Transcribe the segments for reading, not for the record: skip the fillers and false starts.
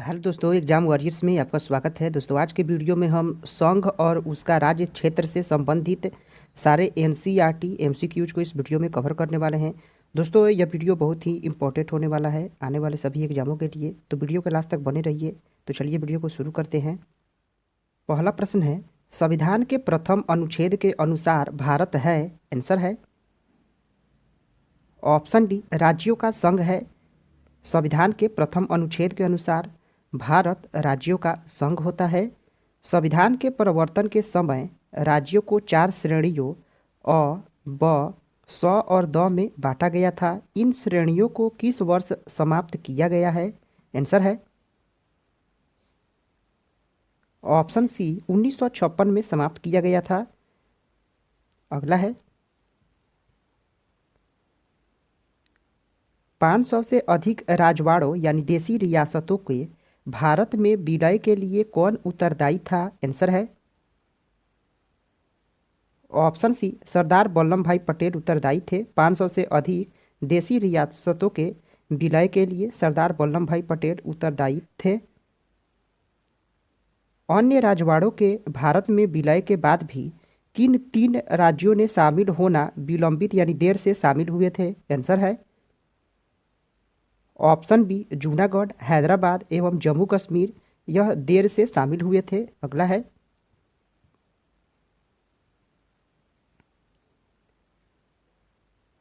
Hello दोस्तों, exam warriors में आपका स्वागत है। दोस्तों, आज के वीडियो में हम संघ और उसका राज्य क्षेत्र से संबंधित सारे एनसीईआरटी एमसीक्यूज को इस वीडियो में कवर करने वाले हैं। दोस्तों, यह वीडियो बहुत ही इंपॉर्टेंट होने वाला है आने वाले सभी एग्जामों के लिए, तो वीडियो के लास्ट तक बने रहिए। तो चलिए वीडियो को शुरू करते हैं। पहला प्रश्न है, संविधान के प्रथम अनुच्छेद के अनुसार भारत है। आंसर है ऑप्शन डी, राज्यों का संघ है। संविधान के प्रथम अनुच्छेद के अनुसार भारत राज्यों का संघ होता है। संविधान के परिवर्तन के समय राज्यों को 4 श्रेणियों अ, ब, स और द में बांटा गया था। इन श्रेणियों को किस वर्ष समाप्त किया गया है? आंसर है ऑप्शन सी, 1956 में समाप्त किया गया था। अगला है, 500 से अधिक राजवाड़ों यानी देसी रियासतों के भारत में विलय के लिए कौन उत्तरदायी था? आंसर है ऑप्शन सी, सरदार वल्लभ भाई पटेल उत्तरदायी थे। 500 से अधिक देसी रियासतों के विलय के लिए सरदार वल्लभ भाई पटेल उत्तरदायी थे। अन्य राजवाड़ों के भारत में विलय के बाद भी किन 3 राज्यों ने शामिल होना विलंबित यानी देर से शामिल हुए थे? आंसर है ऑप्शन बी, जूनागढ़, हैदराबाद एवं जम्मू कश्मीर यह देर से शामिल हुए थे। अगला है,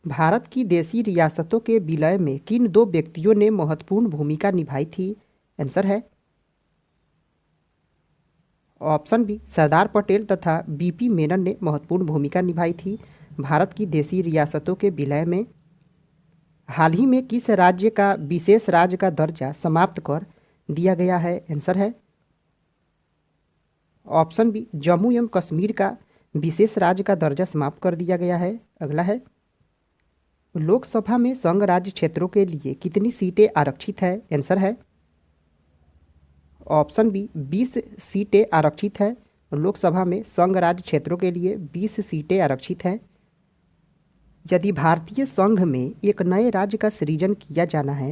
भारत की देसी रियासतों के विलय में किन 2 व्यक्तियों ने महत्वपूर्ण भूमिका निभाई थी? आंसर है ऑप्शन बी, सरदार पटेल तथा बीपी मेनन ने महत्वपूर्ण भूमिका निभाई थी भारत की देसी रियासतों के विलय में। हाल ही में किस राज्य का विशेष राज्य का दर्जा समाप्त कर दिया गया है? आंसर है ऑप्शन बी, जम्मू एवं कश्मीर का विशेष राज्य का दर्जा समाप्त कर दिया गया है। अगला है, लोकसभा में संघ राज्य क्षेत्रों के लिए कितनी सीटें आरक्षित है? आंसर है ऑप्शन बी, 20 सीटें आरक्षित है। लोकसभा में संघ राज्य क्षेत्रों के लिए 20 सीटें आरक्षित हैं। यदि भारतीय संघ में एक नए राज्य का सृजन किया जाना है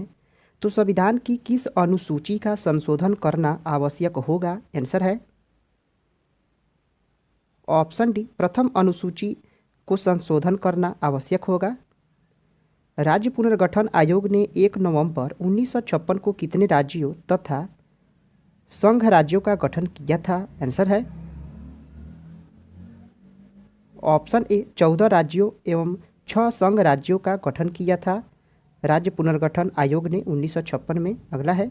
तो संविधान की किस अनुसूची का संशोधन करना आवश्यक होगा? आंसर है ऑप्शन डी, प्रथम अनुसूची को संशोधन करना आवश्यक होगा। राज्य पुनर्गठन आयोग ने 1 नवंबर 1956 को कितने राज्यों तथा संघ राज्यों का गठन किया था? आंसर है ऑप्शन ए, 14 राज्यों एवं 6 संघ राज्यों का गठन किया था राज्य पुनर्गठन आयोग ने 1956 में। अगला है,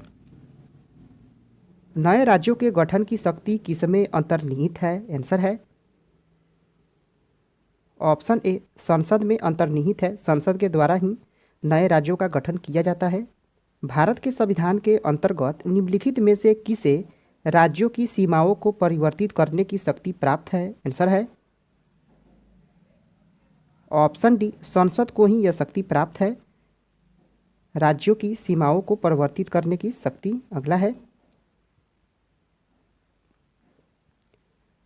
नए राज्यों के गठन की शक्ति किसमें अंतर्निहित है? आंसर है ऑप्शन ए, संसद में अंतर्निहित है। संसद के द्वारा ही नए राज्यों का गठन किया जाता है। भारत के संविधान के अंतर्गत निम्नलिखित में से किसे राज्यों की सीमाओं को परिवर्तित करने की शक्ति प्राप्त है? आंसर है ऑप्शन डी, संसद को ही यह शक्ति प्राप्त है, राज्यों की सीमाओं को परिवर्तित करने की शक्ति। अगला है,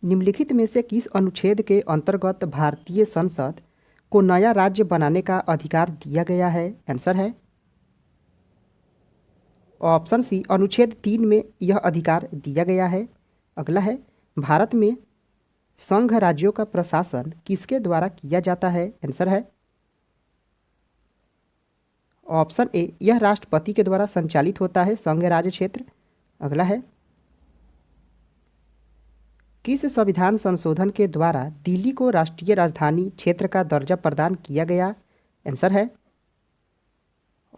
निम्नलिखित में से किस अनुच्छेद के अंतर्गत भारतीय संसद को नया राज्य बनाने का अधिकार दिया गया है? आंसर है ऑप्शन सी, अनुच्छेद 3 में यह अधिकार दिया गया है। अगला है, भारत में संघ राज्यों का प्रशासन किसके द्वारा किया जाता है? आंसर है ऑप्शन ए, यह राष्ट्रपति के द्वारा संचालित होता है संघ राज्य क्षेत्र। अगला है, किस संविधान संशोधन के द्वारा दिल्ली को राष्ट्रीय राजधानी क्षेत्र का दर्जा प्रदान किया गया? आंसर है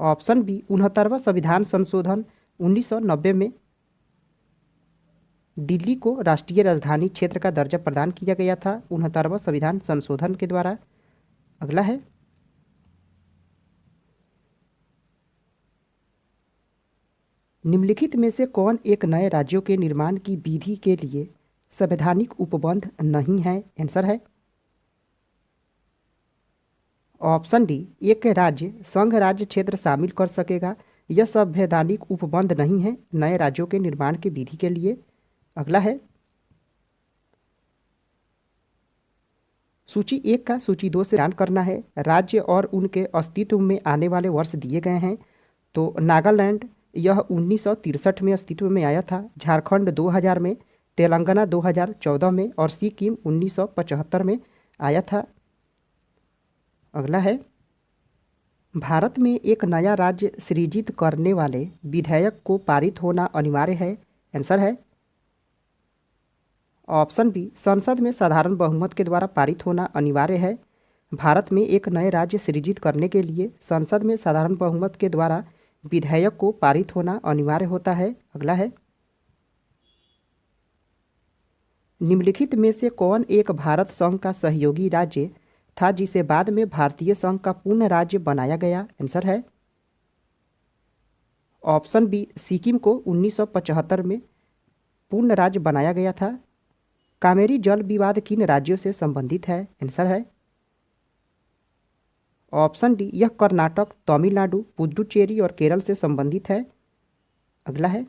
ऑप्शन बी, 69वां संविधान संशोधन 1990 में दिल्ली को राष्ट्रीय राजधानी क्षेत्र का दर्जा प्रदान किया गया था 69वां संविधान संशोधन के द्वारा। अगला है, निम्नलिखित में से कौन एक नए राज्यों के निर्माण की विधि के लिए संवैधानिक उपबंध नहीं है? आंसर है ऑप्शन डी, एक राज्य संघ राज्य क्षेत्र शामिल कर सकेगा, यह संवैधानिक उपबंध नहीं है नए राज्यों के निर्माण की विधि के लिए। अगला है, सूची 1 का सूची 2 से मिलान करना है। राज्य और उनके अस्तित्व में आने वाले वर्ष दिए गए हैं। तो नागालैंड यह 1963 में अस्तित्व में आया था, झारखंड 2000 में, तेलंगाना 2014 में और सिक्किम 1975 में आया था। अगला है, भारत में एक नया राज्य सृजित करने वाले विधेयक को पारित होना अनिवार्य है। आंसर है ऑप्शन बी, संसद में साधारण बहुमत के द्वारा पारित होना अनिवार्य है। भारत में एक नए राज्य सृजित करने के लिए संसद में साधारण बहुमत के द्वारा विधेयक को पारित होना अनिवार्य होता है। अगला है, निम्नलिखित में से कौन एक भारत संघ का सहयोगी राज्य था जिसे बाद में भारतीय संघ का पूर्ण राज्य बनाया गया? आंसर है ऑप्शन बी, सिक्किम को 1975 में पूर्ण राज्य बनाया गया था। कावेरी जल विवाद किन राज्यों से संबंधित है? आंसर है ऑप्शन डी, यह कर्नाटक, तमिलनाडु, पुडुचेरी और केरल से संबंधित है। अगला है,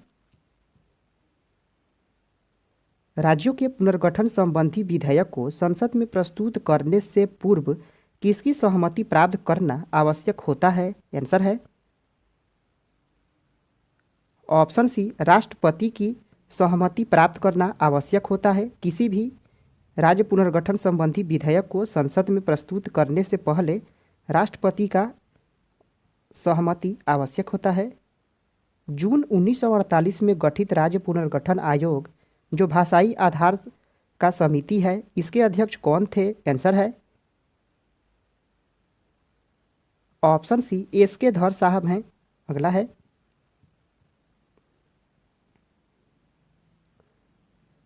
राज्यों के पुनर्गठन संबंधी विधेयक को संसद में प्रस्तुत करने से पूर्व किसकी सहमति प्राप्त करना आवश्यक होता है? आंसर है ऑप्शन सी, राष्ट्रपति की सहमति प्राप्त करना आवश्यक होता है। किसी भी राज्य पुनर्गठन संबंधी विधेयक को संसद में प्रस्तुत करने से पहले राष्ट्रपति का सहमति आवश्यक होता है। जून 1948 में गठित राज्य पुनर्गठन आयोग जो भाषाई आधार का समिति है, इसके अध्यक्ष कौन थे? आंसर है ऑप्शन सी, एस.के. धर साहब हैं। अगला है,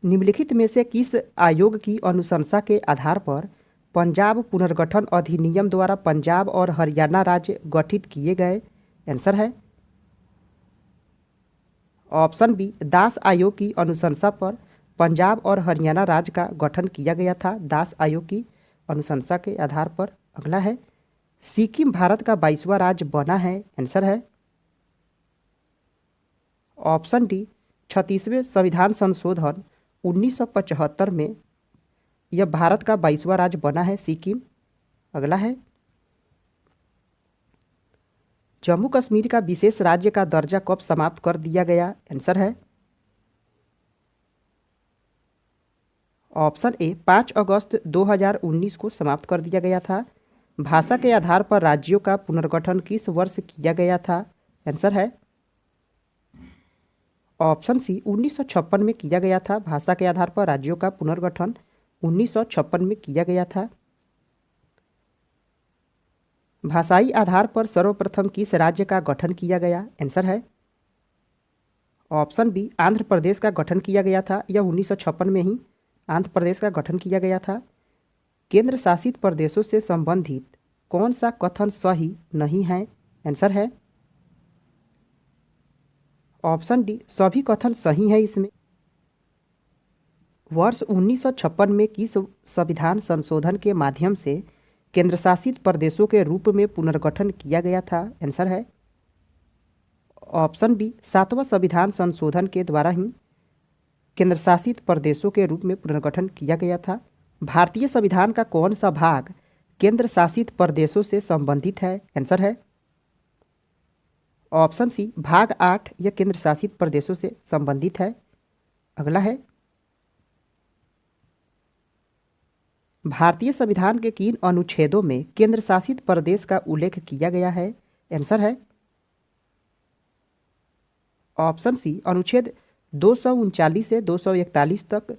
निम्नलिखित में से किस आयोग की अनुशंसा के आधार पर पंजाब पुनर्गठन अधिनियम द्वारा पंजाब और हरियाणा राज्य गठित किए गए? आंसर है ऑप्शन बी, दास आयोग की अनुशंसा पर पंजाब और हरियाणा राज्य का गठन किया गया था, दास आयोग की अनुशंसा के आधार पर। अगला है, सिक्किम भारत का 22वां राज्य बना है। आंसर है ऑप्शन डी, 36वें संविधान संशोधन 1975 में यह भारत का 22वां राज्य बना है सिक्किम। अगला है, जम्मू कश्मीर का विशेष राज्य का दर्जा कब समाप्त कर दिया गया? आंसर है ऑप्शन ए, 5 अगस्त 2019 को समाप्त कर दिया गया था। भाषा के आधार पर राज्यों का पुनर्गठन किस वर्ष किया गया था? आंसर है ऑप्शन सी, 1956 में किया गया था। भाषा के आधार पर राज्यों का पुनर्गठन 1956 में किया गया था। भाषाई आधार पर सर्वप्रथम किस राज्य का गठन किया गया? आंसर है ऑप्शन बी, आंध्र प्रदेश का गठन किया गया था। यह 1956 में ही आंध्र प्रदेश का गठन किया गया था। केंद्र शासित प्रदेशों से संबंधित कौन सा कथन सही नहीं है? आंसर है ऑप्शन डी, सभी कथन सही है इसमें। वर्ष 1956 में किस संविधान संशोधन के माध्यम से केंद्र शासित प्रदेशों के रूप में पुनर्गठन किया गया था? आंसर है ऑप्शन बी, 7वां संविधान संशोधन के द्वारा ही केंद्र शासित प्रदेशों के रूप में पुनर्गठन किया गया था। भारतीय संविधान का कौन सा भाग केंद्र शासित प्रदेशों से संबंधित है? आंसर है ऑप्शन सी, भाग 8 यह केंद्र शासित प्रदेशों से संबंधित है। अगला है, भारतीय संविधान के किन अनुच्छेदों में केंद्र शासित प्रदेश का उल्लेख किया गया है? आंसर है ऑप्शन सी, अनुच्छेद 239 से 241 तक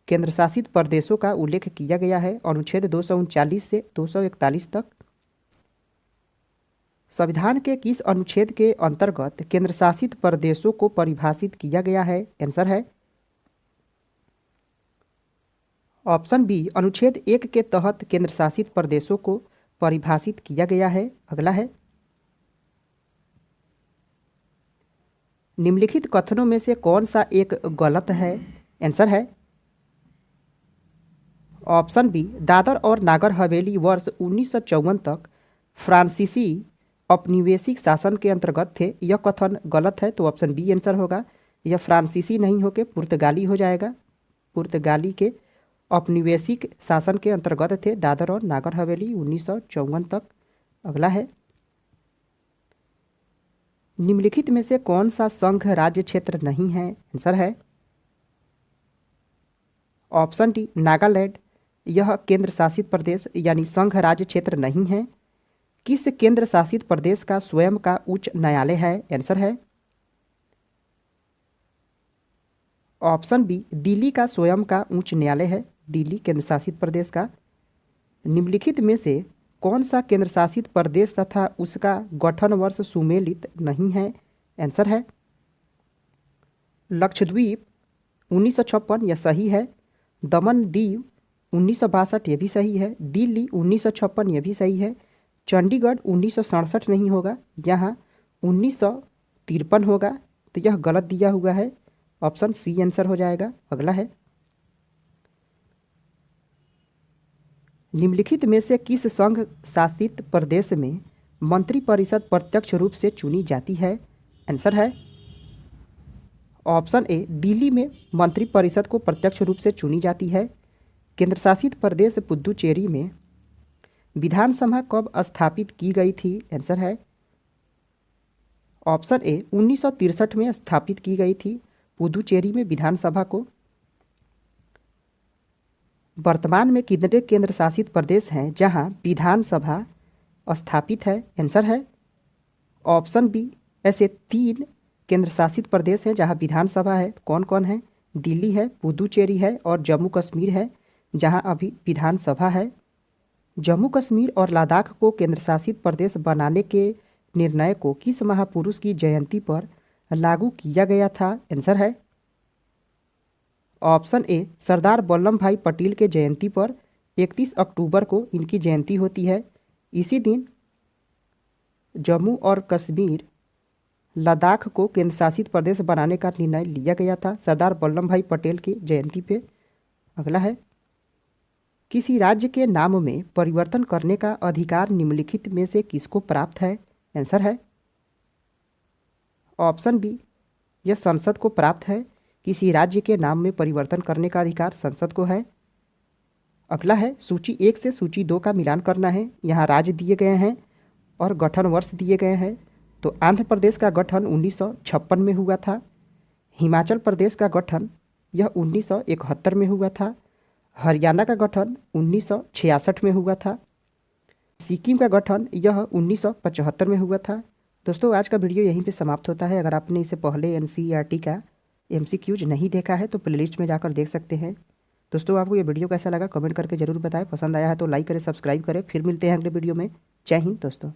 केंद्र शासित प्रदेशों का उल्लेख किया गया है। अनुच्छेद 239 से 241 तक। संविधान के किस अनुच्छेद के अंतर्गत केंद्र शासित प्रदेशों को परिभाषित किया गया है? आंसर है ऑप्शन बी, अनुच्छेद 1 के तहत केंद्र शासित प्रदेशों को परिभाषित किया गया है। अगला है, निम्नलिखित कथनों में से कौन सा एक गलत है? आंसर है ऑप्शन बी, दादर और नागर हवेली वर्ष 1954 तक फ्रांसीसी औपनिवेशिक शासन के अंतर्गत थे। यह कथन गलत है, तो ऑप्शन बी आंसर होगा। यह फ्रांसीसी नहीं होकर पुर्तगाली हो जाएगा। पुर्तगाली के औपनिवेशिक शासन के अंतर्गत थे दादर और नागर हवेली 1954 तक। अगला है, निम्नलिखित में से कौन सा संघ राज्य क्षेत्र नहीं है? आंसर है ऑप्शन डी नागालैंड। यह केंद्र शासित प्रदेश यानी संघ राज्य क्षेत्र नहीं है। किस केंद्र शासित प्रदेश का स्वयं का उच्च न्यायालय है? आंसर है ऑप्शन बी दिल्ली का स्वयं का उच्च न्यायालय है, दिल्ली केंद्र शासित प्रदेश का। निम्नलिखित में से कौन सा केंद्र शासित प्रदेश तथा उसका गठन वर्ष सुमेलित नहीं है? आंसर है लक्षद्वीप 1956, यह सही है। दमन दीव 1962, यह भी सही है। दिल्ली 1956, यह भी सही है। चंडीगढ़ 1967 नहीं होगा, यहाँ 1953 होगा, तो यह गलत दिया हुआ है। ऑप्शन सी आंसर हो जाएगा। अगला है निम्नलिखित में से किस संघ शासित प्रदेश में मंत्रिपरिषद प्रत्यक्ष रूप से चुनी जाती है? आंसर है ऑप्शन ए दिल्ली में मंत्रिपरिषद को प्रत्यक्ष रूप से चुनी जाती है। केंद्र शासित प्रदेश पुदुचेरी में विधानसभा कब स्थापित की गई थी? आंसर है ऑप्शन ए 1963 में स्थापित की गई थी पुदुचेरी में विधानसभा को। वर्तमान में कितने केंद्र शासित प्रदेश हैं जहां विधानसभा स्थापित है? आंसर है ऑप्शन बी ऐसे 3 केंद्र शासित प्रदेश हैं जहां विधानसभा है। कौन कौन है? दिल्ली है, पुदुचेरी है और जम्मू कश्मीर है जहां अभी विधानसभा है। जम्मू कश्मीर और लद्दाख को केंद्र शासित प्रदेश बनाने के निर्णय को किस महापुरुष की जयंती पर लागू किया गया था? आंसर है ऑप्शन ए सरदार वल्लभ भाई पटेल के जयंती पर 31 अक्टूबर को इनकी जयंती होती है। इसी दिन जम्मू और कश्मीर लद्दाख को केंद्र शासित प्रदेश बनाने का निर्णय लिया गया था सरदार वल्लभ भाई पटेल की जयंती पे। अगला है किसी राज्य के नाम में परिवर्तन करने का अधिकार निम्नलिखित में से किसको प्राप्त है? आंसर है ऑप्शन बी यह संसद को प्राप्त है। किसी राज्य के नाम में परिवर्तन करने का अधिकार संसद को है। अगला है सूची 1 से सूची 2 का मिलान करना है। यहाँ राज्य दिए गए हैं और गठन वर्ष दिए गए हैं। तो आंध्र प्रदेश का गठन 1956 में हुआ था। हिमाचल प्रदेश का गठन यह 1971 में हुआ था। हरियाणा का गठन 1966 में हुआ था। सिक्किम का गठन यह 1975 में हुआ था। दोस्तों आज का वीडियो यहीं पे समाप्त होता है। अगर आपने इससे पहले एनसीईआरटी का एमसीक्यूज नहीं देखा है तो प्लेलिस्ट में जाकर देख सकते हैं। दोस्तों आपको ये वीडियो कैसा लगा कमेंट करके जरूर बताएं। पसंद आया है तो लाइक करें, सब्सक्राइब करें। फिर मिलते हैं अगले वीडियो में। जय हिंद दोस्तों।